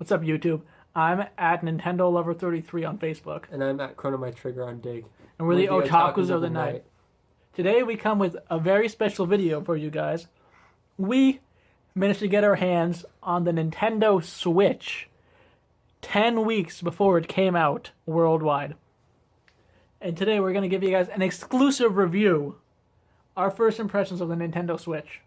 What's up, YouTube? I'm at Nintendo Lover 33 on Facebook, And I'm at Chrono My Trigger on Dig. and we're the Otakus of the Night. Today we come with a very special video for you guys. We managed to get our hands on the Nintendo Switch 10 weeks before it came out worldwide. And today we're going to give you guys an exclusive review, our first impressions of the Nintendo Switch.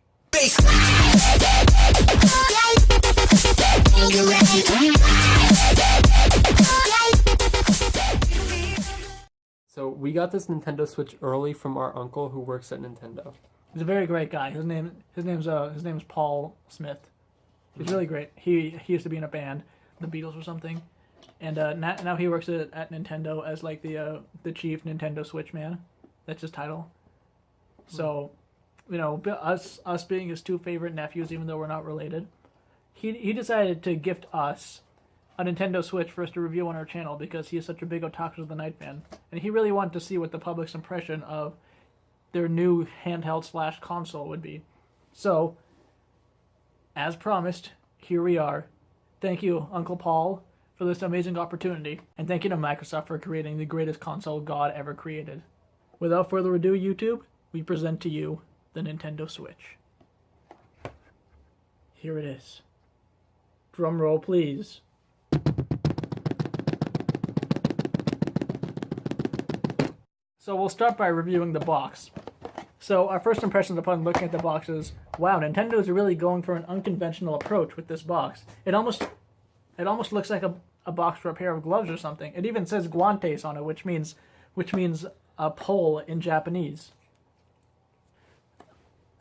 So we got this Nintendo Switch early from our uncle who works at Nintendo. He's a very great guy. His name's Paul Smith. He's really great. He used to be in a band, the Beatles or something, and now he works at Nintendo as like the chief Nintendo Switch man. That's his title. So, you know, us being his two favorite nephews, even though we're not related, he decided to gift us a Nintendo Switch for us to review on our channel because he is such a big Otakus of the Night fan, and he really wanted to see what the public's impression of their new handheld / console would be. So, as promised, here we are. Thank you, Uncle Paul, for this amazing opportunity, and thank you to Microsoft for creating the greatest console God ever created. Without further ado, YouTube, we present to you the Nintendo Switch. Here it is. Drum roll, please. So we'll start by reviewing the box. So our first impressions upon looking at the box is, wow, Nintendo is really going for an unconventional approach with this box. It almost looks like a box for a pair of gloves or something. It even says guantes on it, which means a pole in Japanese.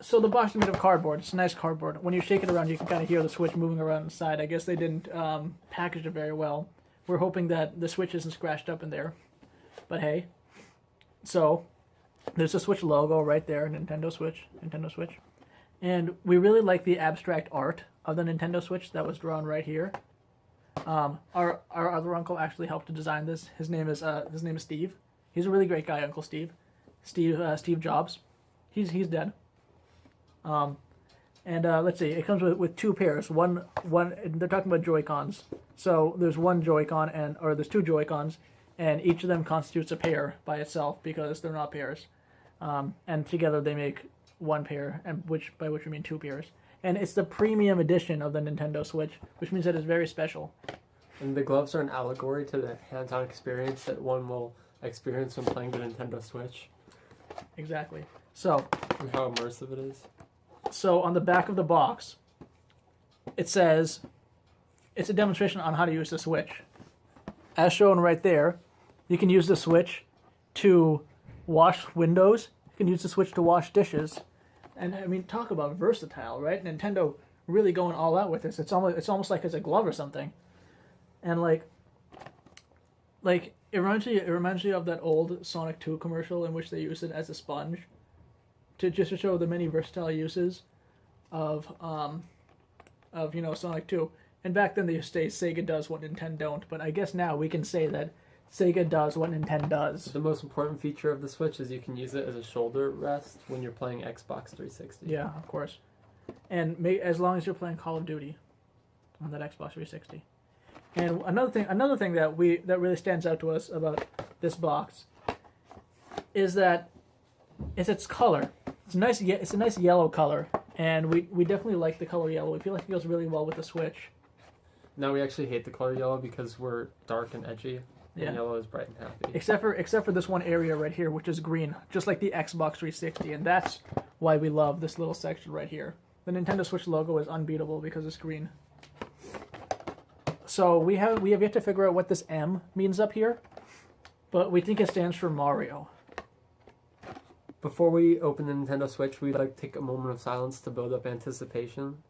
So the box is made of cardboard. It's nice cardboard. When you shake it around, you can kind of hear the Switch moving around inside. I guess they didn't package it very well. We're hoping that the Switch isn't scratched up in there. But hey. So, there's a Switch logo right there, Nintendo Switch. And we really like the abstract art of the Nintendo Switch that was drawn right here. Our other uncle actually helped to design this. His name is Steve. He's a really great guy, Uncle Steve. Steve Jobs. He's dead. Let's see. It comes with two pairs. One. They're talking about Joy-Cons. So there's one Joy-Con there's two Joy-Cons, and each of them constitutes a pair by itself because they're not pairs. And together they make one pair, and by which we mean two pairs. And it's the premium edition of the Nintendo Switch, which means that it's very special. And the gloves are an allegory to the hands-on experience that one will experience when playing the Nintendo Switch. Exactly. So. And how immersive it is. So on the back of the box, it says, it's a demonstration on how to use the Switch. As shown right there, you can use the Switch to wash windows. You can use the Switch to wash dishes. And I mean, talk about versatile, right? Nintendo really going all out with this. It's almost like it's a glove or something. And like it reminds me of that old Sonic 2 commercial in which they used it as a sponge to show the many versatile uses of Sonic 2. And back then they used to say Sega does what Nintendo don't, but I guess now we can say that Sega does what Nintendo does. The most important feature of the Switch is you can use it as a shoulder rest when you're playing Xbox 360. Yeah, of course. And as long as you're playing Call of Duty on that Xbox 360. And another thing that really stands out to us about this box is that its color. It's a nice yellow color, and we definitely like the color yellow. We feel like it goes really well with the Switch. Now we actually hate the color yellow because we're dark and edgy. Yeah. And yellow is bright and happy. Except for this one area right here, which is green, just like the Xbox 360, and that's why we love this little section right here. The Nintendo Switch logo is unbeatable because it's green. So we have yet to figure out what this M means up here, but we think it stands for Mario. Before we open the Nintendo Switch, we'd like to take a moment of silence to build up anticipation.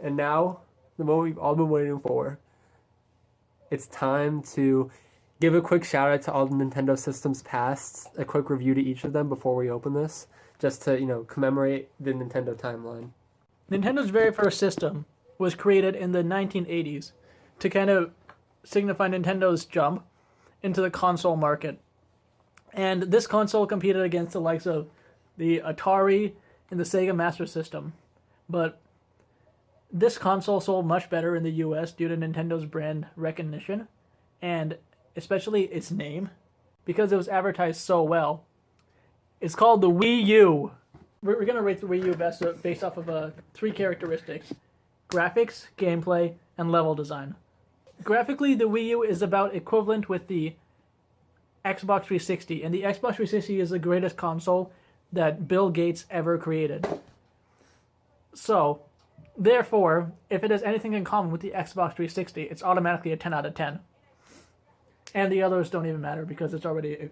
And now, the moment we've all been waiting for. It's time to give a quick shout out to all the Nintendo systems past, a quick review to each of them before we open this, just to, commemorate the Nintendo timeline. Nintendo's very first system was created in the 1980s to kind of signify Nintendo's jump into the console market. And this console competed against the likes of the Atari and the Sega Master System. But this console sold much better in the US due to Nintendo's brand recognition, and especially its name, because it was advertised so well. It's called the Wii U. We're going to rate the Wii U based off of three characteristics: graphics, gameplay, and level design. Graphically, the Wii U is about equivalent with the Xbox 360, and the Xbox 360 is the greatest console that Bill Gates ever created. So, therefore, if it has anything in common with the Xbox 360, it's automatically a 10 out of 10. And the others don't even matter because it's already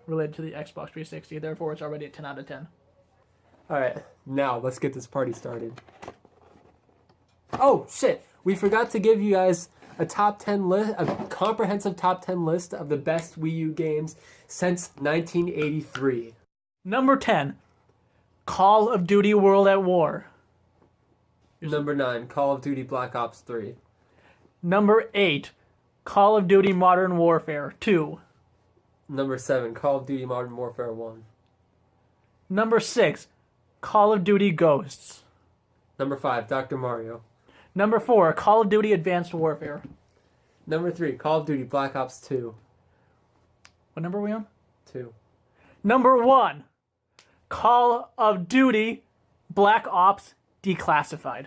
related to the Xbox 360. Therefore, it's already a 10 out of 10. All right, now let's get this party started. Oh shit! We forgot to give you guys a top 10 list, a comprehensive top 10 list of the best Wii U games since 1983. Number 10, Call of Duty World at War. Number 9, Call of Duty Black Ops 3. Number 8, Call of Duty Modern Warfare 2. Number 7, Call of Duty Modern Warfare 1. Number 6, Call of Duty Ghosts. Number 5, Dr. Mario. Number 4, Call of Duty Advanced Warfare. Number 3, Call of Duty Black Ops 2. What number are we on? 2. Number 1, Call of Duty Black Ops Declassified.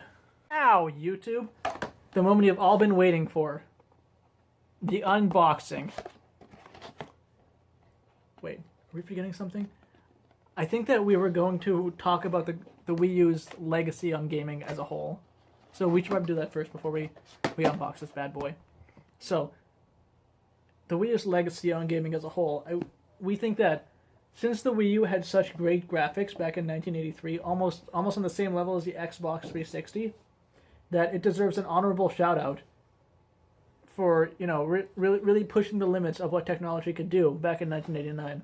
Ow, YouTube. The moment you've all been waiting for. The unboxing. Wait, are we forgetting something? I think that we were going to talk about the Wii U's legacy on gaming as a whole. So we should probably do that first before we unbox this bad boy. So, the Wii U's legacy on gaming as a whole, we think that since the Wii U had such great graphics back in 1983, almost on the same level as the Xbox 360, that it deserves an honorable shout out for, really pushing the limits of what technology could do back in 1989.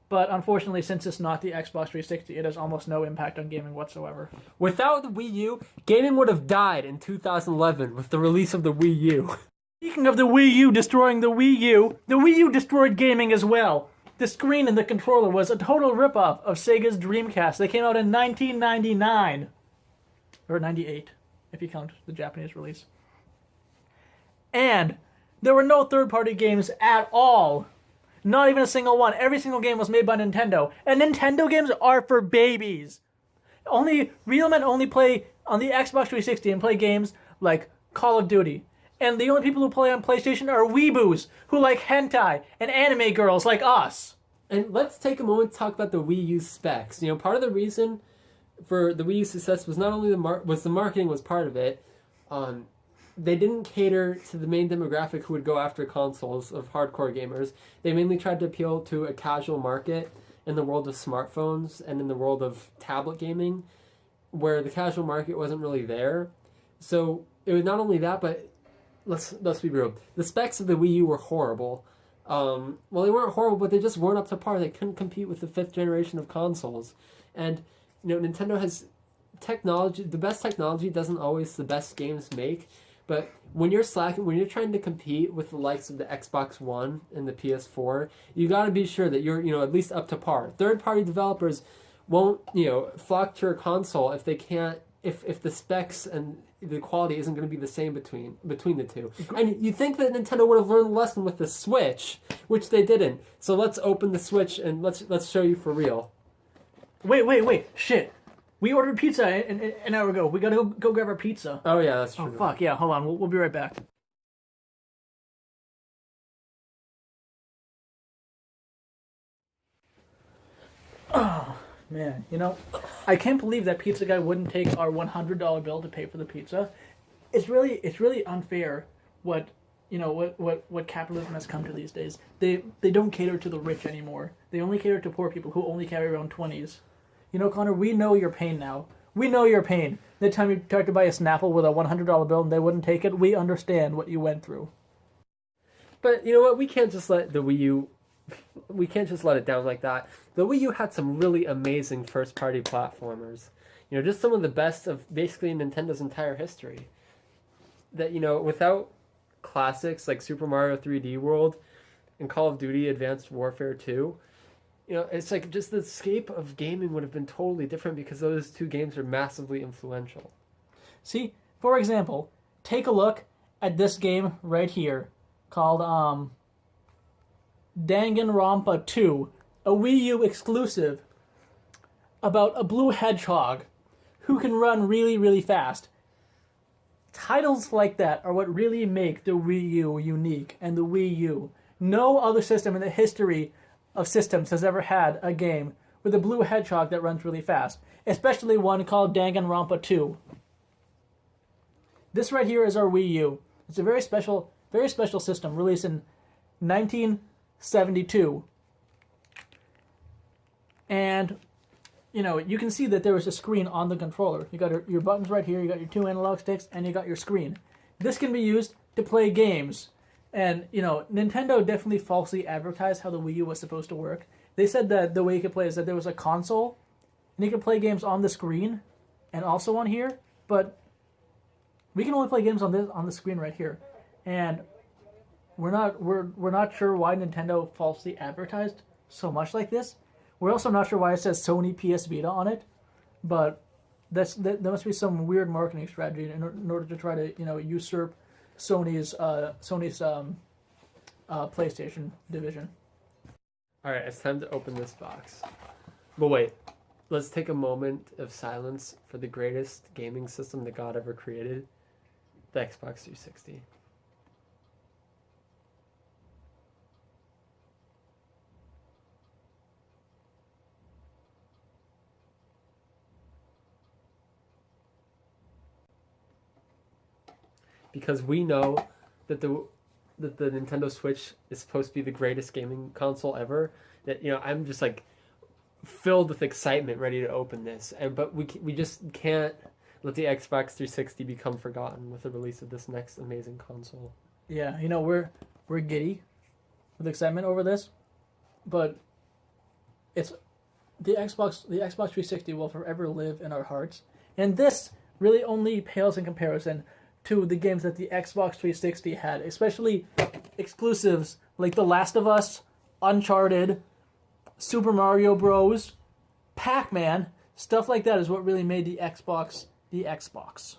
But unfortunately, since it's not the Xbox 360, it has almost no impact on gaming whatsoever. Without the Wii U, gaming would have died in 2011 with the release of the Wii U. Speaking of the Wii U destroying the Wii U destroyed gaming as well. The screen and the controller was a total ripoff of Sega's Dreamcast. They came out in 1999. Or 98, if you count the Japanese release. And there were no third-party games at all. Not even a single one. Every single game was made by Nintendo. And Nintendo games are for babies. Real men only play on the Xbox 360 and play games like Call of Duty. And the only people who play on PlayStation are weeboos who like hentai and anime girls like us. And let's take a moment to talk about the Wii U specs. Part of the reason for the Wii U success was not only the marketing was part of it. They didn't cater to the main demographic who would go after consoles of hardcore gamers. They mainly tried to appeal to a casual market in the world of smartphones and in the world of tablet gaming, where the casual market wasn't really there. So it was not only that, but let's be real. The specs of the Wii U were horrible. Well, they weren't horrible, but they just weren't up to par. They couldn't compete with the 5th generation of consoles. And Nintendo has technology. The best technology doesn't always the best games make. But when you're trying to compete with the likes of the Xbox One and the PS4, you got to be sure that you're, at least up to par. Third-party developers won't, flock to your console if they can't, if the specs and the quality isn't going to be the same between the two. And you think that Nintendo would have learned the lesson with the Switch, which they didn't. So let's open the Switch and let's show you for real. Wait, shit. We ordered pizza an hour ago. We gotta go grab our pizza. Oh yeah, that's true. Oh fuck, yeah, hold on. We'll be right back. Oh, man. I can't believe that pizza guy wouldn't take our $100 bill to pay for the pizza. It's really unfair what capitalism has come to these days. They don't cater to the rich anymore. They only cater to poor people who only carry around 20s. Connor, we know your pain now. We know your pain. The time you tried to buy a Snapple with a $100 bill and they wouldn't take it, we understand what you went through. But you know what? We can't just let the Wii U. We can't just let it down like that. The Wii U had some really amazing first-party platformers. You know, just some of the best of basically Nintendo's entire history. That, you know, without classics like Super Mario 3D World and Call of Duty Advanced Warfare 2, you know, it's like just the scape of gaming would have been totally different because those two games are massively influential. See, for example, take a look at this game right here called Danganronpa 2, a Wii U exclusive about a blue hedgehog who can run really, really fast. Titles like that are what really make the Wii U unique and the Wii U. No other system in the history of systems has ever had a game with a blue hedgehog that runs really fast, especially one called Danganronpa 2. This right here is our Wii U. It's a very special system released in 1972. And, you know, you can see that there was a screen on the controller. You got your buttons right here, you got your two analog sticks, and you got your screen. This can be used to play games. And, you know, Nintendo definitely falsely advertised how the Wii U was supposed to work. They said that the way you could play is that there was a console, and you could play games on the screen, and also on here, but we can only play games on the screen right here. And we're not sure why Nintendo falsely advertised so much like this. We're also not sure why it says Sony PS Vita on it, but there must be some weird marketing strategy in order to try to, you know, usurp Sony's PlayStation division. All right, it's time to open this box. But wait, let's take a moment of silence for the greatest gaming system that God ever created, the Xbox 360. Because we know that the Nintendo Switch is supposed to be the greatest gaming console ever. That, you know, I'm just like filled with excitement, ready to open this. But we just can't let the Xbox 360 become forgotten with the release of this next amazing console. Yeah, you know, we're giddy with excitement over this, but it's the Xbox 360 will forever live in our hearts, and this really only pales in comparison to the games that the Xbox 360 had, especially exclusives like The Last of Us, Uncharted, Super Mario Bros, Pac-Man. Stuff like that is what really made the Xbox the Xbox.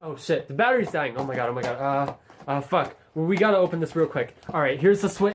Oh shit, the battery's dying. Oh my god. Fuck. Well, we gotta open this real quick. Alright, here's the Switch.